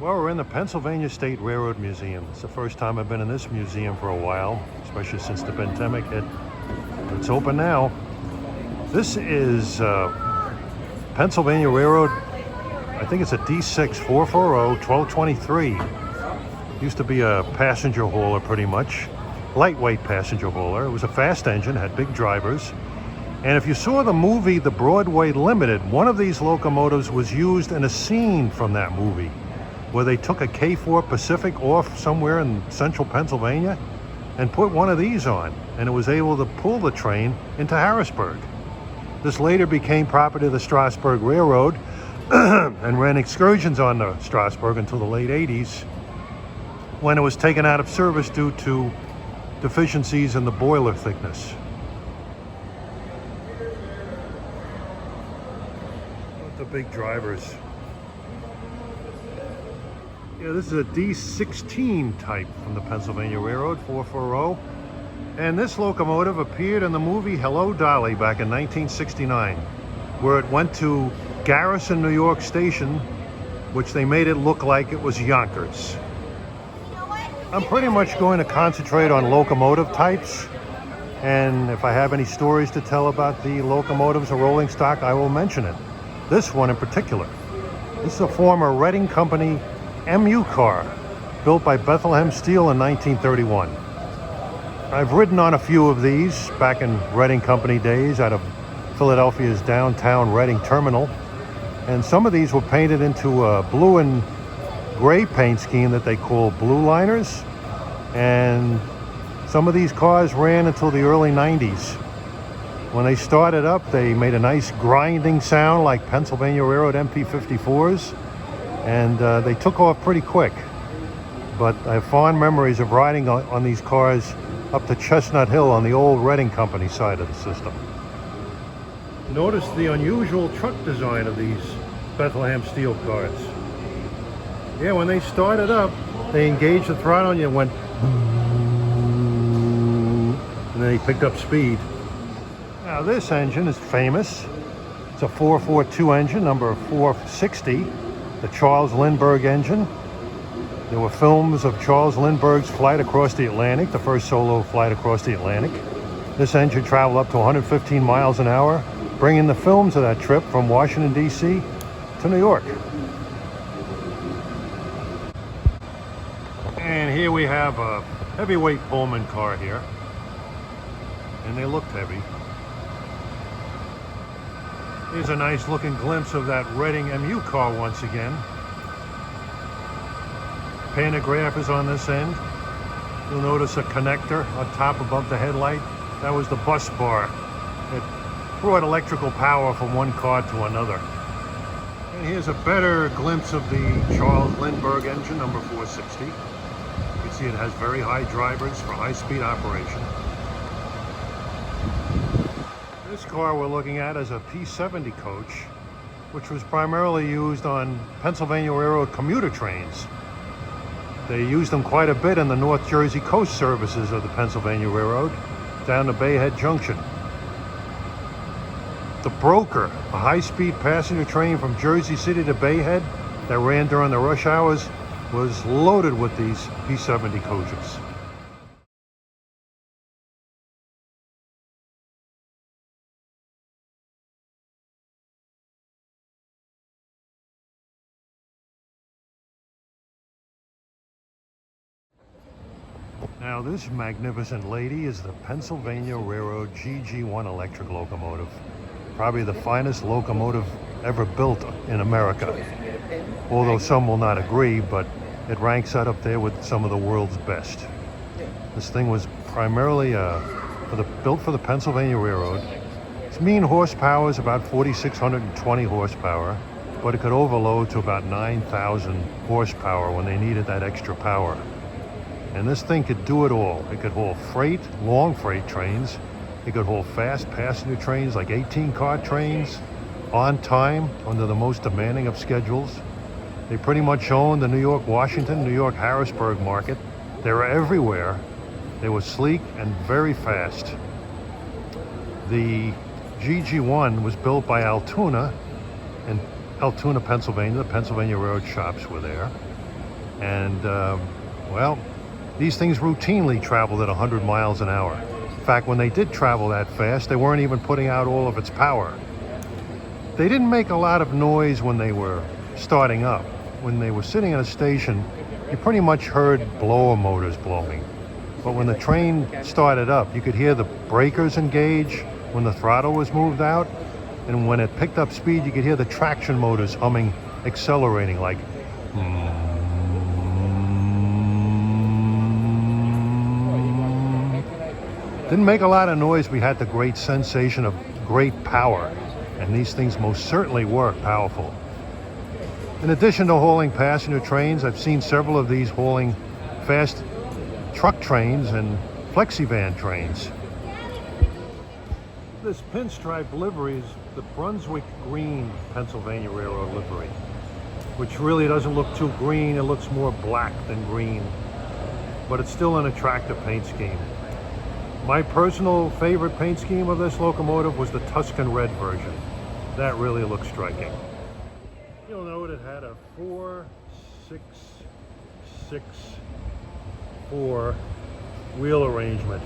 Well, we're in the Pennsylvania State Railroad Museum. It's the first time I've been in this museum for a while, especially since the pandemic hit. It's open now. This is Pennsylvania Railroad. I think it's a D6 440 1223. Used to be a passenger hauler pretty much. Lightweight passenger hauler. It was a fast engine, had big drivers. And if you saw the movie The Broadway Limited, one of these locomotives was used in a scene from that movie, where they took a K4 Pacific off somewhere in central Pennsylvania and put one of these on, and it was able to pull the train into Harrisburg. This later became property of the Strasburg Railroad and ran excursions on the Strasburg until the late 80s, when it was taken out of service due to deficiencies in the boiler thickness. The big drivers. Yeah, this is a D16 type from the Pennsylvania Railroad, 440. And this locomotive appeared in the movie Hello, Dolly back in 1969, where it went to Garrison, New York Station, which they made it look like it was Yonkers. I'm pretty much going to concentrate on locomotive types, and if I have any stories to tell about the locomotives or rolling stock, I will mention it. This one in particular. This is a former Reading Company MU car built by Bethlehem Steel in 1931. I've ridden on a few of these back in Reading Company days out of Philadelphia's downtown Reading terminal, and some of these were painted into a blue and gray paint scheme that they call blue liners, and some of these cars ran until the early 90s. When they started up, they made a nice grinding sound like Pennsylvania Railroad MP54s, and they took off pretty quick. But I have fond memories of riding on these cars up to Chestnut Hill on the old Reading Company side of the system. Notice the unusual truck design of these Bethlehem Steel cars. Yeah, when they started up, they engaged the throttle and it went and then they picked up speed. Now this engine is famous. It's a 442 engine, number 460, the Charles Lindbergh engine. There were films of Charles Lindbergh's flight across the Atlantic, the first solo flight across the Atlantic. This engine traveled up to 115 miles an hour, bringing the films of that trip from Washington, D.C. to New York. And here we have a heavyweight Pullman car here, and they looked heavy. Here's a nice looking glimpse of that Reading MU car once again. Pantograph is on this end. You'll notice a connector on top above the headlight. That was the bus bar that brought electrical power from one car to another. And here's a better glimpse of the Charles Lindbergh engine, number 460. You can see it has very high drivers for high-speed operation. This car we're looking at is a P70 coach, which was primarily used on Pennsylvania Railroad commuter trains. They used them quite a bit in the North Jersey coast services of the Pennsylvania Railroad down to Bayhead Junction. The Broker, a high-speed passenger train from Jersey City to Bayhead that ran during the rush hours, was loaded with these P70 coaches. Now this magnificent lady is the Pennsylvania Railroad GG1 electric locomotive. Probably the finest locomotive ever built in America. Although some will not agree, but it ranks out up there with some of the world's best. This thing was primarily built for the Pennsylvania Railroad. Its mean horsepower is about 4,620 horsepower, but it could overload to about 9,000 horsepower when they needed that extra power. And this thing could do it all. It could haul freight, long freight trains. It could haul fast passenger trains like 18-car trains on time under the most demanding of schedules. They pretty much owned the New York, Washington, New York, Harrisburg market. They were everywhere. They were sleek and very fast. The GG1 was built by Altoona in Altoona, Pennsylvania. The Pennsylvania Railroad shops were there. And, well, these things routinely traveled at 100 miles an hour. In fact, when they did travel that fast, they weren't even putting out all of its power. They didn't make a lot of noise when they were starting up. When they were sitting in a station, you pretty much heard blower motors blowing. But when the train started up, you could hear the breakers engage when the throttle was moved out. And when it picked up speed, you could hear the traction motors humming, accelerating like... Didn't make a lot of noise. We had the great sensation of great power. And these things most certainly were powerful. In addition to hauling passenger trains, I've seen several of these hauling fast truck trains and flexivan trains. This pinstripe livery is the Brunswick Green Pennsylvania Railroad livery, which really doesn't look too green. It looks more black than green, but it's still an attractive paint scheme. My personal favorite paint scheme of this locomotive was the Tuscan red version. That really looks striking. You'll note it had a 4-6-6-4 wheel arrangement,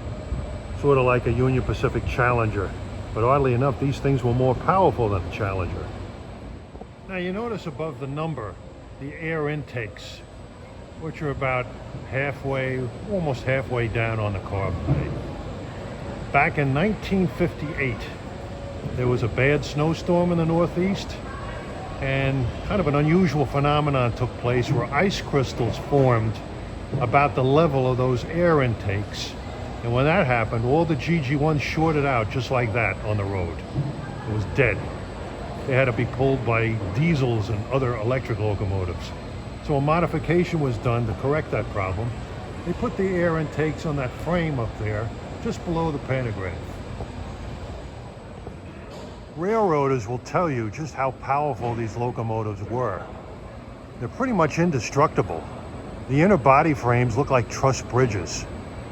sort of like a Union Pacific Challenger. But oddly enough, these things were more powerful than the Challenger. Now you notice above the number, the air intakes, which are about halfway, almost halfway down on the carb plate. Back in 1958, there was a bad snowstorm in the Northeast, and kind of an unusual phenomenon took place where ice crystals formed about the level of those air intakes. And when that happened, all the GG1s shorted out just like that on the road. It was dead. They had to be pulled by diesels and other electric locomotives. So a modification was done to correct that problem. They put the air intakes on that frame up there, just below the pantograph. Railroaders will tell you just how powerful these locomotives were. They're pretty much indestructible. The inner body frames look like truss bridges.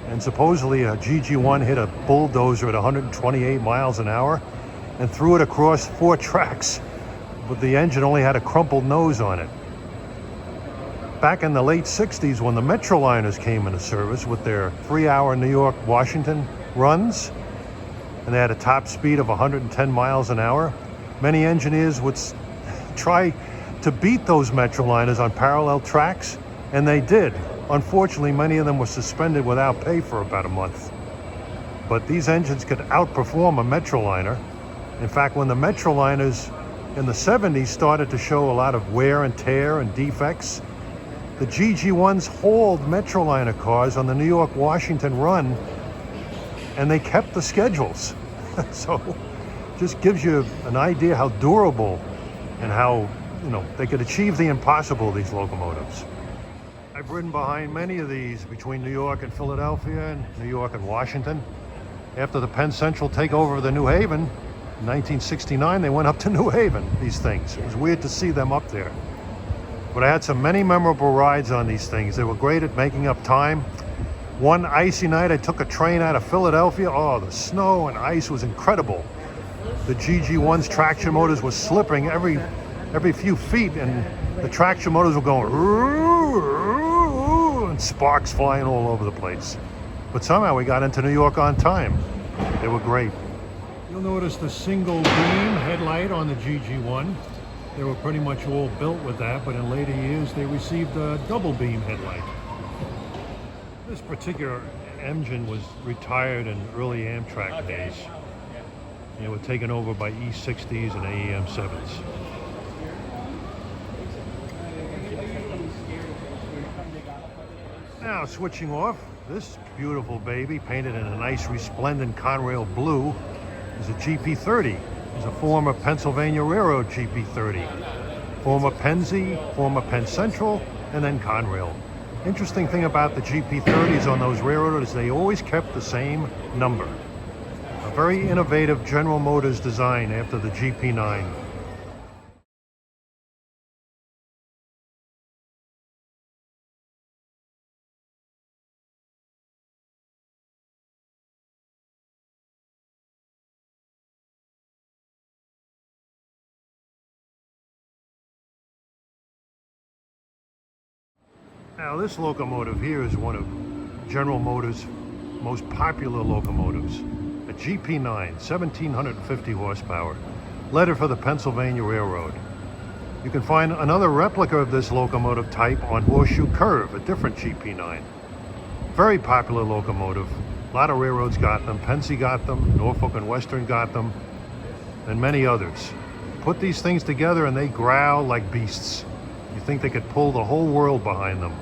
And supposedly a GG1 hit a bulldozer at 128 miles an hour and threw it across 4 tracks, but the engine only had a crumpled nose on it. Back in the late 60s, when the Metroliners came into service with their 3-hour New York-Washington runs, and they had a top speed of 110 miles an hour, many engineers would try to beat those Metroliners on parallel tracks, and they did. Unfortunately, many of them were suspended without pay for about a month. But these engines could outperform a Metroliner. In fact, when the Metroliners in the 70s started to show a lot of wear and tear and defects, the GG1s hauled Metroliner cars on the New York-Washington run, and they kept the schedules. So just gives you an idea how durable and how, they could achieve the impossible, these locomotives. I've ridden behind many of these between New York and Philadelphia and New York and Washington. After the Penn Central takeover of the New Haven in 1969, they went up to New Haven, these things. It was weird to see them up there. But I had many memorable rides on these things. They were great at making up time. One icy night, I took a train out of Philadelphia. Oh, the snow and ice was incredible. The GG1's traction motors were slipping every few feet, and the traction motors were going, and sparks flying all over the place. But somehow we got into New York on time. They were great. You'll notice the single beam headlight on the GG1. They were pretty much all built with that, but in later years they received a double beam headlight. This particular engine was retired in early Amtrak days. They were taken over by E60s and EM7s. Now switching off, this beautiful baby, painted in a nice resplendent Conrail blue, is a GP30. It's a former Pennsylvania Railroad GP30. Former Pennsy, former Penn Central, and then Conrail. Interesting thing about the GP30s on those railroads is they always kept the same number. A very innovative General Motors design after the GP9. Now this locomotive here is one of General Motors' most popular locomotives. A GP9, 1750 horsepower, leaded for the Pennsylvania Railroad. You can find another replica of this locomotive type on Horseshoe Curve, a different GP9. Very popular locomotive. A lot of railroads got them. Pennsy got them, Norfolk and Western got them, and many others. Put these things together and they growl like beasts. You think they could pull the whole world behind them.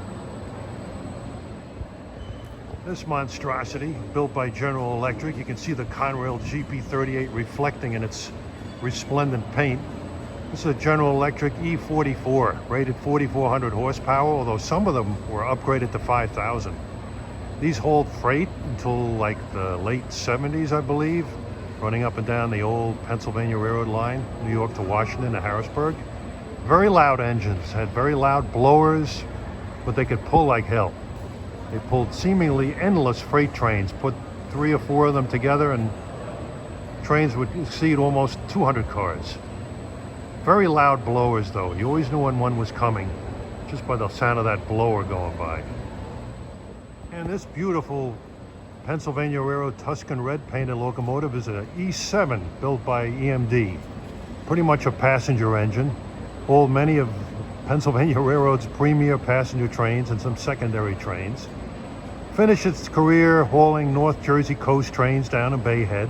This monstrosity, built by General Electric, you can see the Conrail GP38 reflecting in its resplendent paint. This is a General Electric E44, rated 4,400 horsepower, although some of them were upgraded to 5,000. These hold freight until like the late 70s, I believe, running up and down the old Pennsylvania Railroad line, New York to Washington to Harrisburg. Very loud engines, had very loud blowers, but they could pull like hell. They pulled seemingly endless freight trains, put 3 or 4 of them together, and trains would exceed almost 200 cars. Very loud blowers though. You always knew when one was coming, just by the sound of that blower going by. And this beautiful Pennsylvania Railroad Tuscan red painted locomotive is an E7 built by EMD. Pretty much a passenger engine. Hauled many of Pennsylvania Railroad's premier passenger trains and some secondary trains. Finished its career hauling North Jersey coast trains down to Bay Head.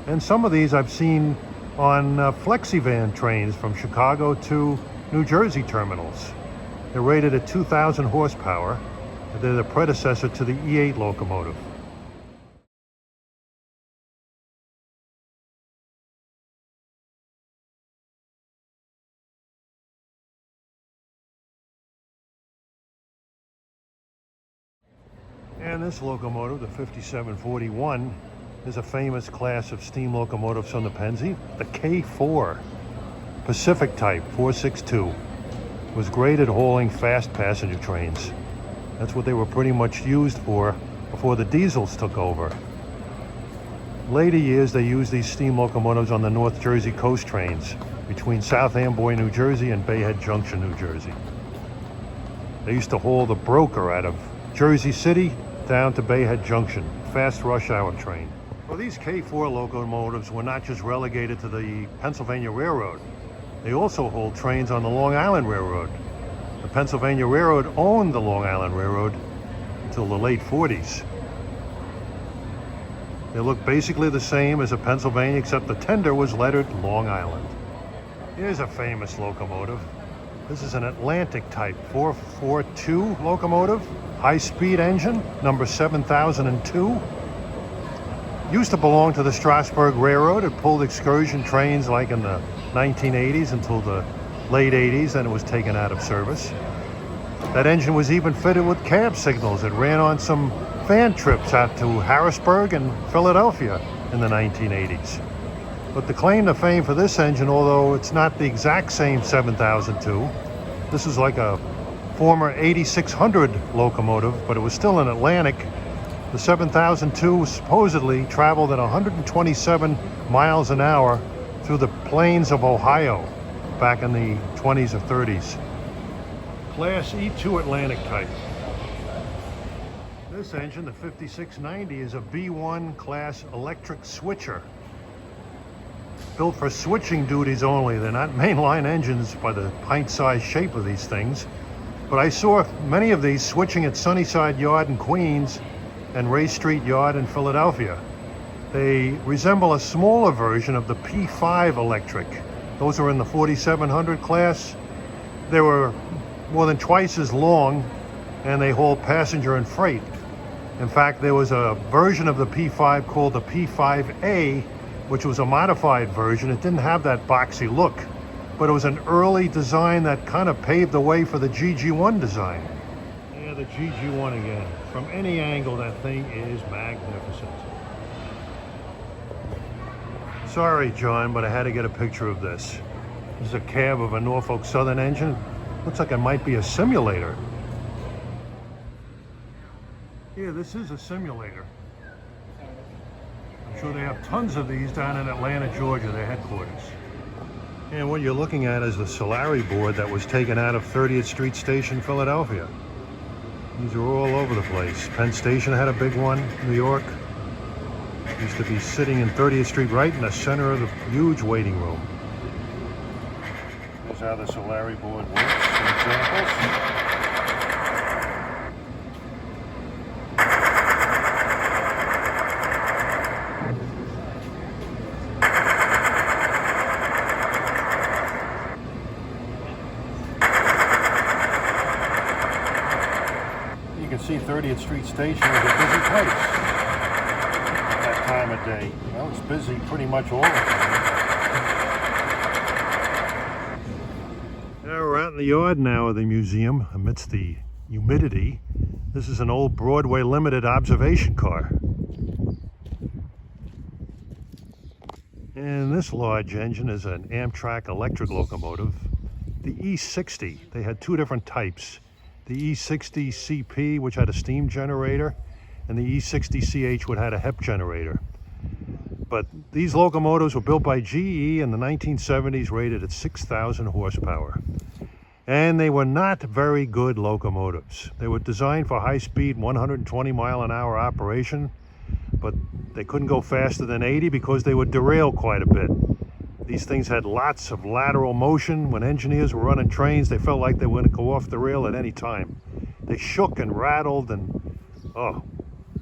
And some of these I've seen on Flexivan trains from Chicago to New Jersey terminals. They're rated at 2,000 horsepower. They're the predecessor to the E8 locomotive. And this locomotive, the 5741, is a famous class of steam locomotives from the Pennsy. The K4, Pacific type, 462, was great at hauling fast passenger trains. That's what they were pretty much used for before the diesels took over. Later years, they used these steam locomotives on the North Jersey coast trains between South Amboy, New Jersey and Bay Head Junction, New Jersey. They used to haul the broker out of Jersey City down to Bay Head Junction, fast rush hour train. Well, these K4 locomotives were not just relegated to the Pennsylvania Railroad. They also hauled trains on the Long Island Railroad. The Pennsylvania Railroad owned the Long Island Railroad until the late 40s. They look basically the same as a Pennsylvania, except the tender was lettered Long Island. Here's a famous locomotive. This is an Atlantic type 442 locomotive, high-speed engine, number 7002. Used to belong to the Strasburg Railroad. It pulled excursion trains like in the 1980s until the late 80s, then it was taken out of service. That engine was even fitted with cab signals. It ran on some fan trips out to Harrisburg and Philadelphia in the 1980s. But the claim to fame for this engine, although it's not the exact same 7002, this is like a former 8600 locomotive, but it was still an Atlantic. The 7002 supposedly traveled at 127 miles an hour through the plains of Ohio back in the 20s or 30s. Class E2 Atlantic type. This engine, the 5690, is a B1 class electric switcher. Built for switching duties only. They're not mainline engines by the pint-sized shape of these things. But I saw many of these switching at Sunnyside Yard in Queens and Ray Street Yard in Philadelphia. They resemble a smaller version of the P5 electric. Those are in the 4700 class. They were more than twice as long, and they haul passenger and freight. In fact, there was a version of the P5 called the P5A, which was a modified version. It didn't have that boxy look, but it was an early design that kind of paved the way for the GG1 design. Yeah, the GG1 again. From any angle, that thing is magnificent. Sorry, John, but I had to get a picture of this. This is a cab of a Norfolk Southern engine. Looks like it might be a simulator. Yeah, this is a simulator. I'm sure they have tons of these down in Atlanta, Georgia, their headquarters. And what you're looking at is the Solari board that was taken out of 30th Street Station, Philadelphia. These are all over the place. Penn Station had a big one, New York. Used to be sitting in 30th Street right in the center of the huge waiting room. Here's how the Solari board works. Some examples. You can see 30th Street Station is a busy place at that time of day. Well, it's busy pretty much all the time. Now we're out in the yard now of the museum amidst the humidity. This is an old Broadway Limited observation car. And this large engine is an Amtrak electric locomotive, the E60. They had two different types. The E60 CP, which had a steam generator, and the E60 CH, which had a HEP generator. But these locomotives were built by GE in the 1970s, rated at 6,000 horsepower. And they were not very good locomotives. They were designed for high-speed 120-mile-an-hour operation, but they couldn't go faster than 80 because they would derail quite a bit. These things had lots of lateral motion. When engineers were running trains, they felt like they were going to go off the rail at any time. They shook and rattled, and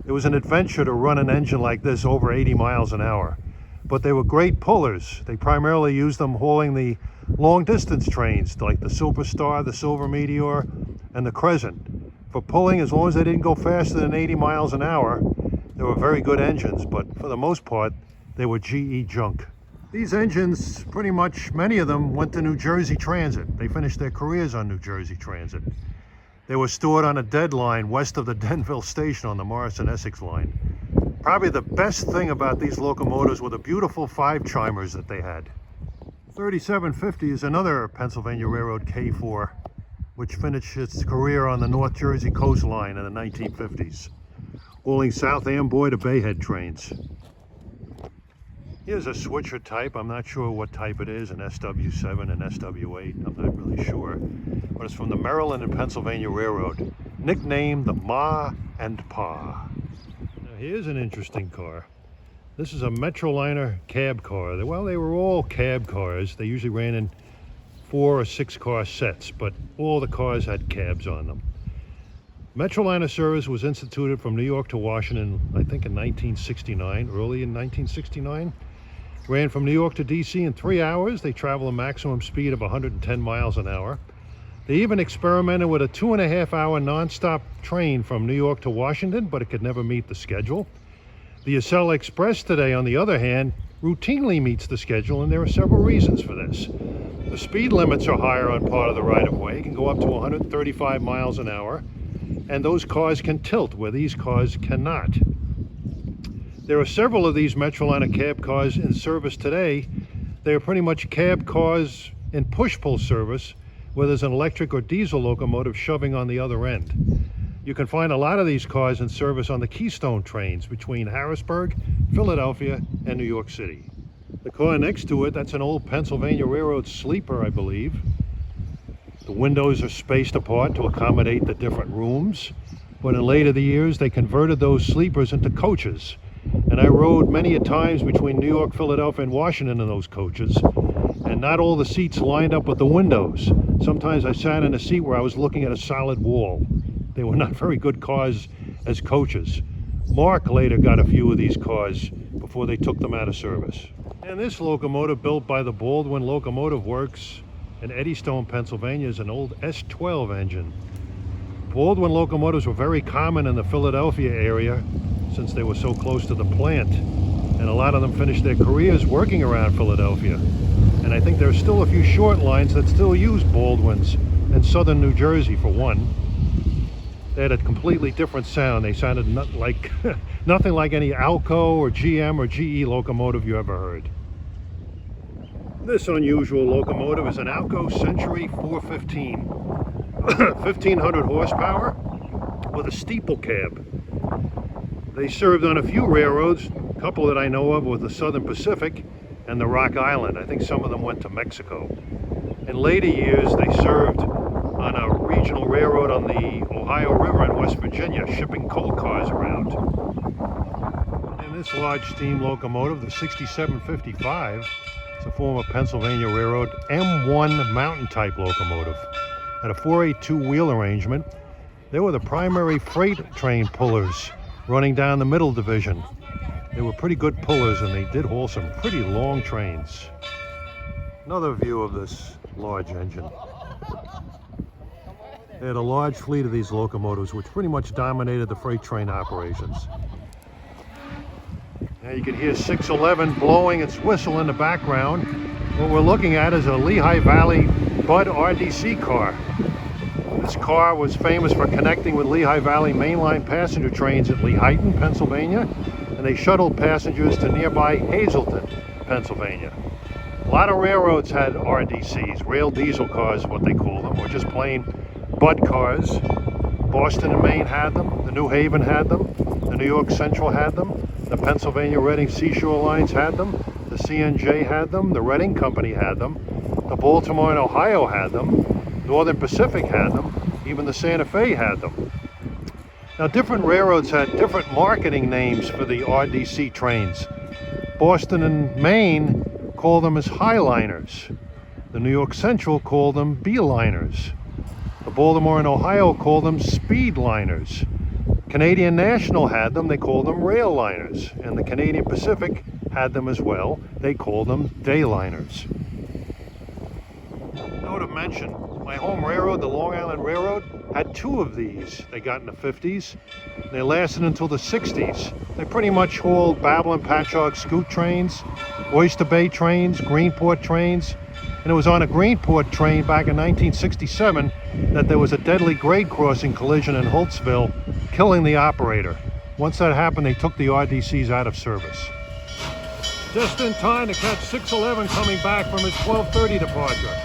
it was an adventure to run an engine like this over 80 miles an hour. But they were great pullers. They primarily used them hauling the long-distance trains, like the Silver Star, the Silver Meteor, and the Crescent. For pulling, as long as they didn't go faster than 80 miles an hour, they were very good engines, but for the most part, they were GE junk. These engines, pretty much, many of them went to New Jersey Transit. They finished their careers on New Jersey Transit. They were stored on a dead line west of the Denville station on the Morrison-Essex line. Probably the best thing about these locomotives were the beautiful five-chimers that they had. 3750 is another Pennsylvania Railroad K4, which finished its career on the North Jersey coastline in the 1950s, hauling South Amboy to Bayhead trains. Here's a switcher type. I'm not sure what type it is, an SW7 and SW8. I'm not really sure. But it's from the Maryland and Pennsylvania Railroad, nicknamed the Ma and Pa. Now here's an interesting car. This is a Metroliner cab car. Well, they were all cab cars. They usually ran in 4 or 6 car sets, but all the cars had cabs on them. Metroliner service was instituted from New York to Washington, I think in 1969, early in 1969. Ran from New York to DC in 3 hours. They travel a maximum speed of 110 miles an hour. They even experimented with a 2.5-hour nonstop train from New York to Washington, but it could never meet the schedule. The Acela Express today, on the other hand, routinely meets the schedule, and there are several reasons for this. The speed limits are higher on part of the right-of-way. It can go up to 135 miles an hour, and those cars can tilt where these cars cannot. There are several of these Metroliner cab cars in service today. They are pretty much cab cars in push-pull service, where there's an electric or diesel locomotive shoving on the other end. You can find a lot of these cars in service on the Keystone trains between Harrisburg, Philadelphia, and New York City. The car next to it, that's an old Pennsylvania Railroad sleeper, I believe. The windows are spaced apart to accommodate the different rooms, but in later years they converted those sleepers into coaches. And I rode many a times between New York, Philadelphia, and Washington in those coaches, and not all the seats lined up with the windows. Sometimes I sat in a seat where I was looking at a solid wall. They were not very good cars as coaches. Mark later got a few of these cars before they took them out of service. And this locomotive, built by the Baldwin Locomotive Works in Eddystone, Pennsylvania, is an old S12 engine. Baldwin locomotives were very common in the Philadelphia area since they were so close to the plant, and a lot of them finished their careers working around Philadelphia. And I think there's still a few short lines that still use Baldwins in southern New Jersey, for one. They had a completely different sound. They sounded nothing like any Alco or GM or GE locomotive you ever heard. This unusual locomotive is an Alco Century 415, 1,500 horsepower with a steeple cab. They served on a few railroads, a couple that I know of with the Southern Pacific and the Rock Island. I think some of them went to Mexico. In later years, they served on a regional railroad on the Ohio River in West West Virginia, shipping coal cars around. And this large steam locomotive, the 6755, is a former Pennsylvania Railroad M1 mountain type locomotive. Had a 482 wheel arrangement. They were the primary freight train pullers running down the middle division. They were pretty good pullers, and they did haul some pretty long trains. Another view of this large engine. They had a large fleet of these locomotives, which pretty much dominated the freight train operations. Now you can hear 611 blowing its whistle in the background. What we're looking at is a Lehigh Valley Bud RDC car. This car was famous for connecting with Lehigh Valley mainline passenger trains at Lehighton, Pennsylvania, and they shuttled passengers to nearby Hazleton, Pennsylvania. A lot of railroads had RDCs, rail diesel cars, what they call them, or just plain Bud cars. Boston and Maine had them, the New Haven had them, the New York Central had them, the Pennsylvania Reading Seashore Lines had them, the CNJ had them, the Reading Company had them, the Baltimore and Ohio had them, Northern Pacific had them, even the Santa Fe had them. Now different railroads had different marketing names for the RDC trains. Boston and Maine called them as Highliners. The New York Central called them B-liners. The Baltimore and Ohio called them Speedliners. Canadian National had them, they called them Railliners. And the Canadian Pacific had them as well, they called them Dayliners. Note of mention, my home railroad, the Long Island Railroad, had two of these. They got in the 50s. They lasted until the 60s. They pretty much hauled Baldwin Patchogue scoot trains, Oyster Bay trains, Greenport trains. And it was on a Greenport train back in 1967 that there was a deadly grade crossing collision in Holtzville, killing the operator. Once that happened, they took the RDCs out of service. Just in time to catch 611 coming back from his 12:30 departure.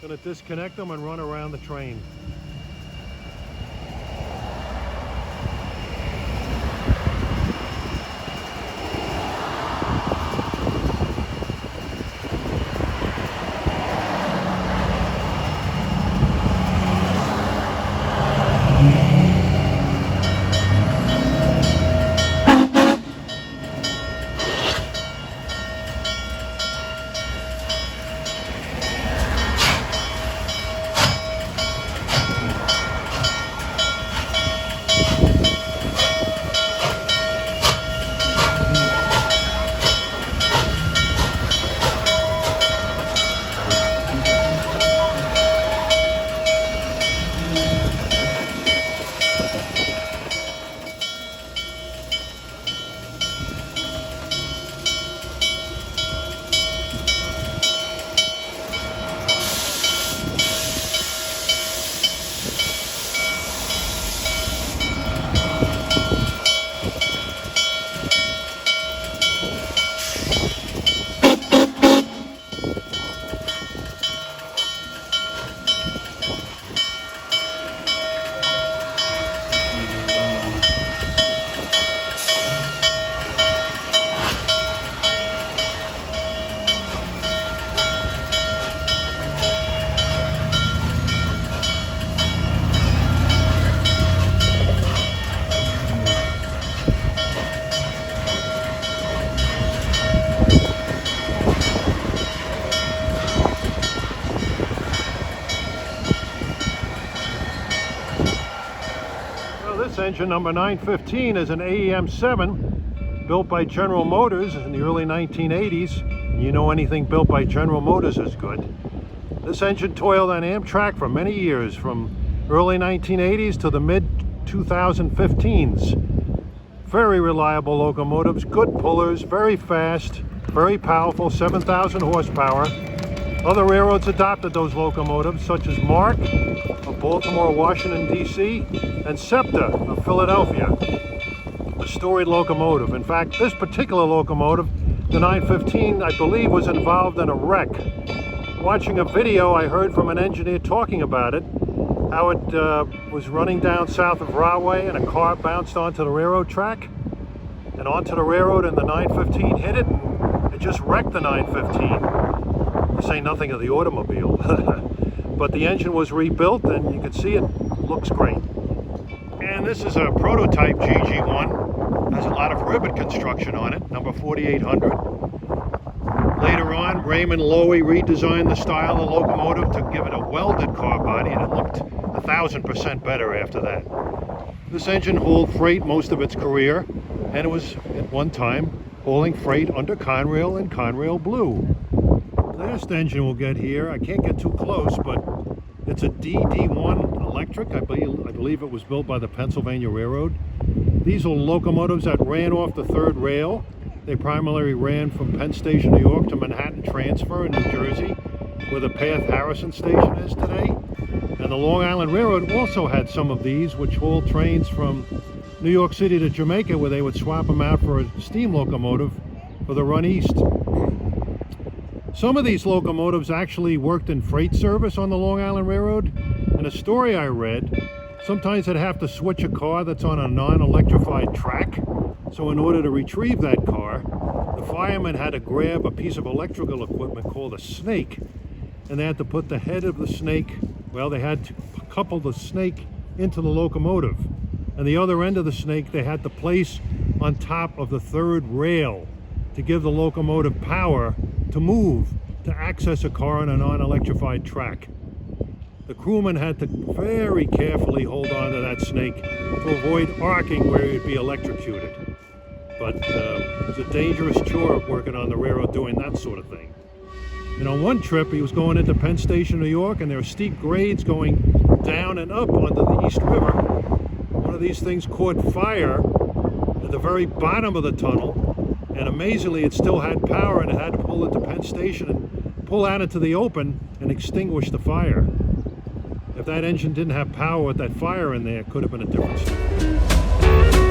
Gonna disconnect them and run around the train. This engine, number 915, is an E7 built by General Motors in the early 1980s. And you know anything built by General Motors is good. This engine toiled on Amtrak for many years, from early 1980s to the mid 2015s. Very reliable locomotives, good pullers, very fast, very powerful, 7,000 horsepower. Other railroads adopted those locomotives, such as Mark of Baltimore, Washington, D.C., and SEPTA of Philadelphia. A storied locomotive. In fact, this particular locomotive, the 915, I believe, was involved in a wreck. Watching a video, I heard from an engineer talking about it, how it was running down south of Rahway and a car bounced onto the railroad track. and onto the railroad, and the 915 hit it, and it just wrecked the 915. To say nothing of the automobile. But the engine was rebuilt, and you can see it looks great. And this is a prototype GG1. Has a lot of rivet construction on it, number 4800. Later on, Raymond Loewy redesigned the style of the locomotive to give it a welded car body, and it looked 1000% better after that. This engine hauled freight most of its career, and it was at one time hauling freight under Conrail and Conrail Blue. The last engine we'll get here, I can't get too close, but it's a DD1 electric. I believe it was built by the Pennsylvania Railroad. These are locomotives that ran off the third rail. They primarily ran from Penn Station, New York to Manhattan Transfer in New Jersey, where the Path Harrison station is today. And the Long Island Railroad also had some of these, which hauled trains from New York City to Jamaica, where they would swap them out for a steam locomotive for the run east. Some of these locomotives actually worked in freight service on the Long Island Railroad. In a story I read, sometimes they'd have to switch a car that's on a non-electrified track. So in order to retrieve that car, the firemen had to grab a piece of electrical equipment called a snake, and they had to put the head of the snake, well, they had to couple the snake into the locomotive. And the other end of the snake they had to place on top of the third rail to give the locomotive power to move, to access a car on a non-electrified track. The crewman had to very carefully hold on to that snake to avoid arcing where he would be electrocuted. But it was a dangerous chore working on the railroad doing that sort of thing. And on one trip, he was going into Penn Station, New York, and there were steep grades going down and up onto the East River. One of these things caught fire at the very bottom of the tunnel, and amazingly it still had power, and it had to pull into Penn Station and pull out into the open and extinguish the fire. If that engine didn't have power with that fire in there, it could have been a different story.